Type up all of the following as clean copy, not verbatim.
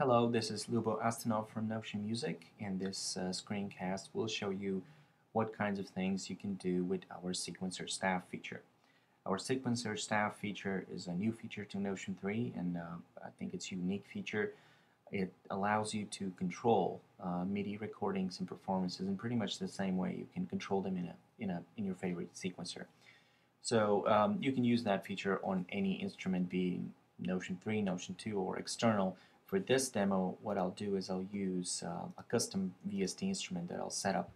Hello, this is Lubo Astanov from Notion Music, and this screencast will show you what kinds of things you can do with our sequencer staff feature. Our sequencer staff feature is a new feature to Notion 3, and I think it's a unique feature. It allows you to control MIDI recordings and performances in pretty much the same way you can control them in your favorite sequencer. So you can use that feature on any instrument, being Notion 3, Notion 2, or external. For this demo, what I'll do is I'll use a custom VST instrument that I'll set up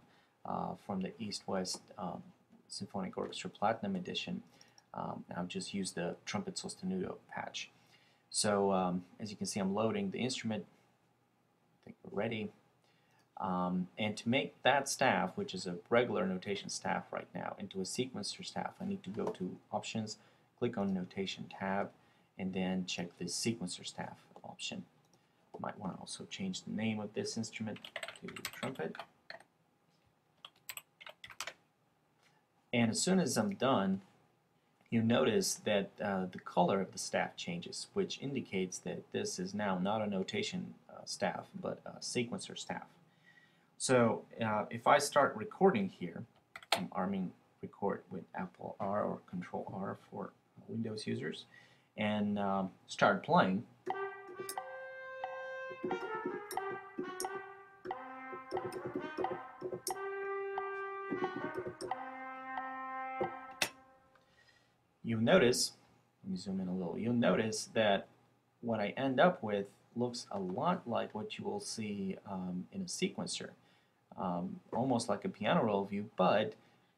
from the East-West Symphonic Orchestra Platinum Edition. I'll just use the trumpet sostenuto patch. So as you can see, I'm loading the instrument. I think we're ready. And to make that staff, which is a regular notation staff right now, into a sequencer staff, I need to go to Options, click on Notation tab, and then check the sequencer staff option. I might want to also change the name of this instrument to trumpet. And as soon as I'm done, you notice that the color of the staff changes, which indicates that this is now not a notation staff, but a sequencer staff. So if I start recording here, I'm arming record with Apple R or Control R for Windows users, and start playing. You'll notice, let me zoom in a little, you'll notice that what I end up with looks a lot like what you will see in a sequencer. Almost like a piano roll view, but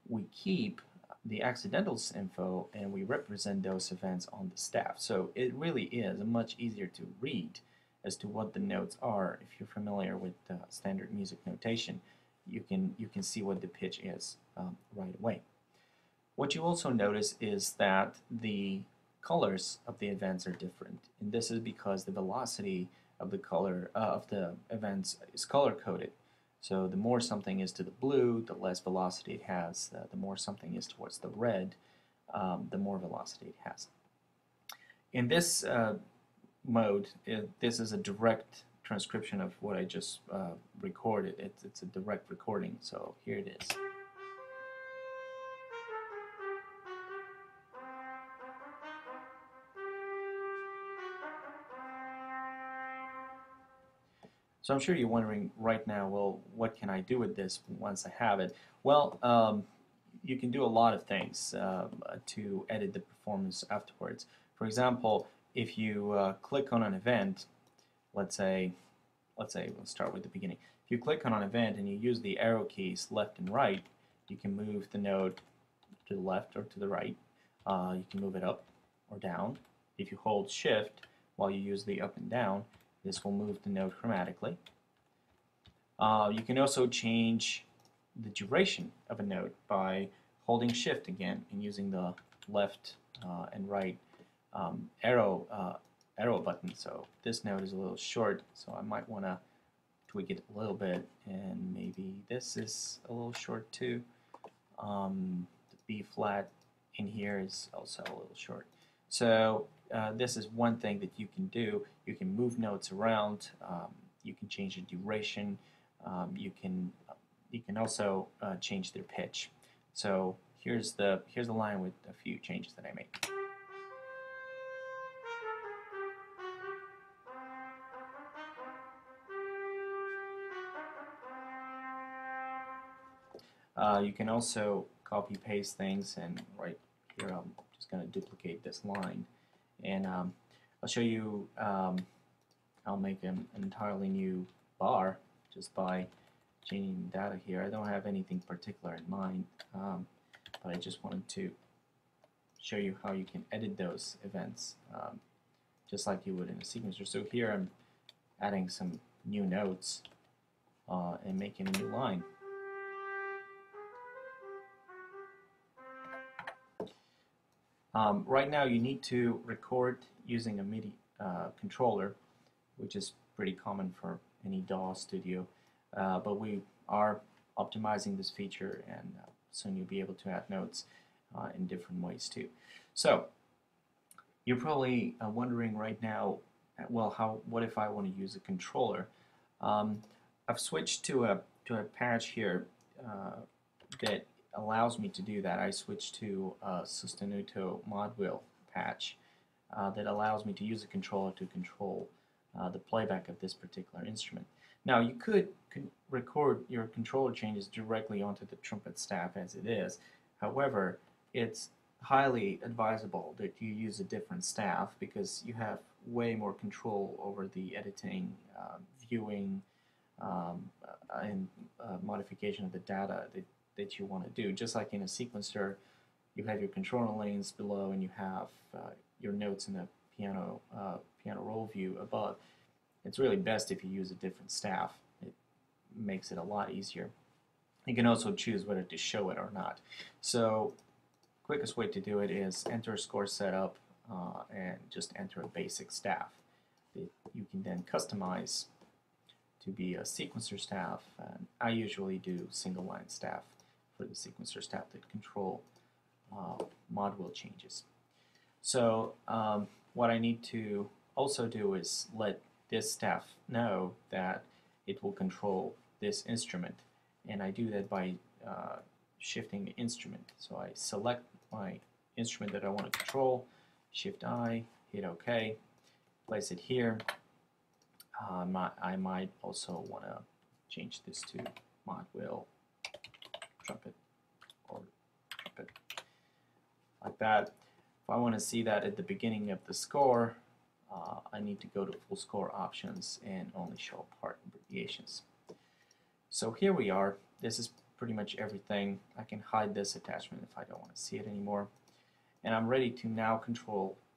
we keep the accidentals info and we represent those events on the staff. So it really is much easier to read as to what the notes are. If you're familiar with standard music notation, you can see what the pitch is right away. What you also notice is that the colors of the events are different, and this is because the velocity of the color of the events is color coded. So the more something is to the blue, the less velocity it has. The more something is towards the red, the more velocity it has. In this mode, this is a direct transcription of what I just recorded. It's a direct recording, so here it is. So I'm sure you're wondering right now, well, what can I do with this once I have it? Well, you can do a lot of things to edit the performance afterwards. For example, if you click on an event, let's say we'll start with the beginning. If you click on an event and you use the arrow keys left and right, you can move the note to the left or to the right. You can move it up or down. If you hold Shift while you use the up and down, this will move the note chromatically. You can also change the duration of a note by holding Shift again and using the left and right arrow button. So this note is a little short, so I might want to tweak it a little bit, and maybe this is a little short too. The B flat in here is also a little short. So this is one thing that you can do. You can move notes around. You can change the duration. You can also change their pitch. So here's the line with a few changes that I made. You can also copy paste things, and right here I'm just going to duplicate this line, and I'll show you. I'll make an entirely new bar just by changing data here. I don't have anything particular in mind, but I just wanted to show you how you can edit those events just like you would in a sequencer. So here I'm adding some new notes and making a new line. Right now you need to record using a MIDI controller, which is pretty common for any DAW studio, but we are optimizing this feature, and soon you'll be able to add notes in different ways too. So you're probably wondering right now, well, what if I want to use a controller? Um, I've switched to a patch here that allows me to do that. I switched to a Sostenuto mod wheel patch that allows me to use a controller to control the playback of this particular instrument. Now you could record your controller changes directly onto the trumpet staff as it is. However, it's highly advisable that you use a different staff because you have way more control over the editing, viewing, and modification of the data that you want to do. Just like in a sequencer, you have your controller lanes below and you have your notes in the piano roll view above. It's really best if you use a different staff. It makes it a lot easier. You can also choose whether to show it or not. So quickest way to do it is enter a score setup and just enter a basic staff that you can then customize to be a sequencer staff. And I usually do single line staff for the sequencer staff that control mod wheel changes. So what I need to also do is let this staff know that it will control this instrument, and I do that by shifting the instrument. So I select my instrument that I want to control, Shift-I, hit OK, place it here. I might also want to change this to mod wheel trumpet or trumpet, like that. If I want to see that at the beginning of the score, I need to go to full score options and only show part abbreviations. So here we are. This is pretty much everything. I can hide this attachment if I don't want to see it anymore. And I'm ready to now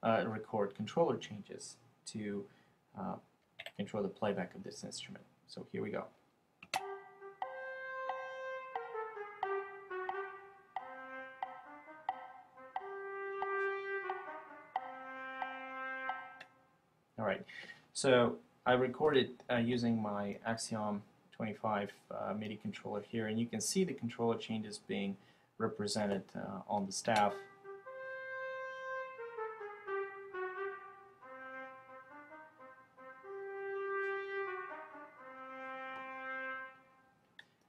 record controller changes to control the playback of this instrument. So here we go. All right, so I recorded using my Axiom 25 MIDI controller here, and you can see the controller changes being represented on the staff.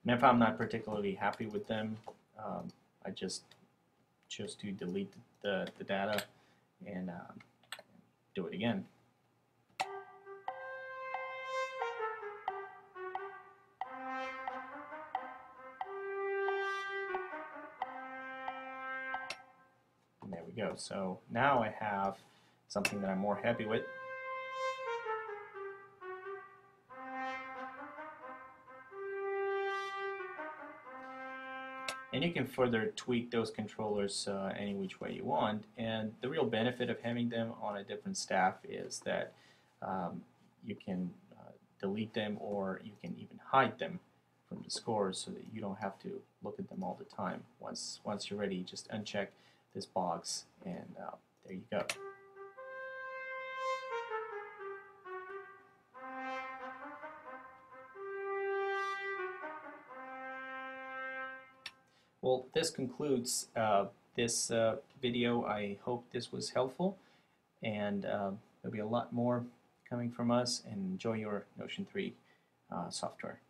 And if I'm not particularly happy with them, I just choose to delete the data and do it again. And there we go. So now I have something that I'm more happy with. And you can further tweak those controllers any which way you want. And the real benefit of having them on a different staff is that you can delete them, or you can even hide them from the scores so that you don't have to look at them all the time. Once you're ready, just uncheck this box, and there you go. Well, this concludes this video. I hope this was helpful, and there'll be a lot more coming from us, and enjoy your Notion 3 software.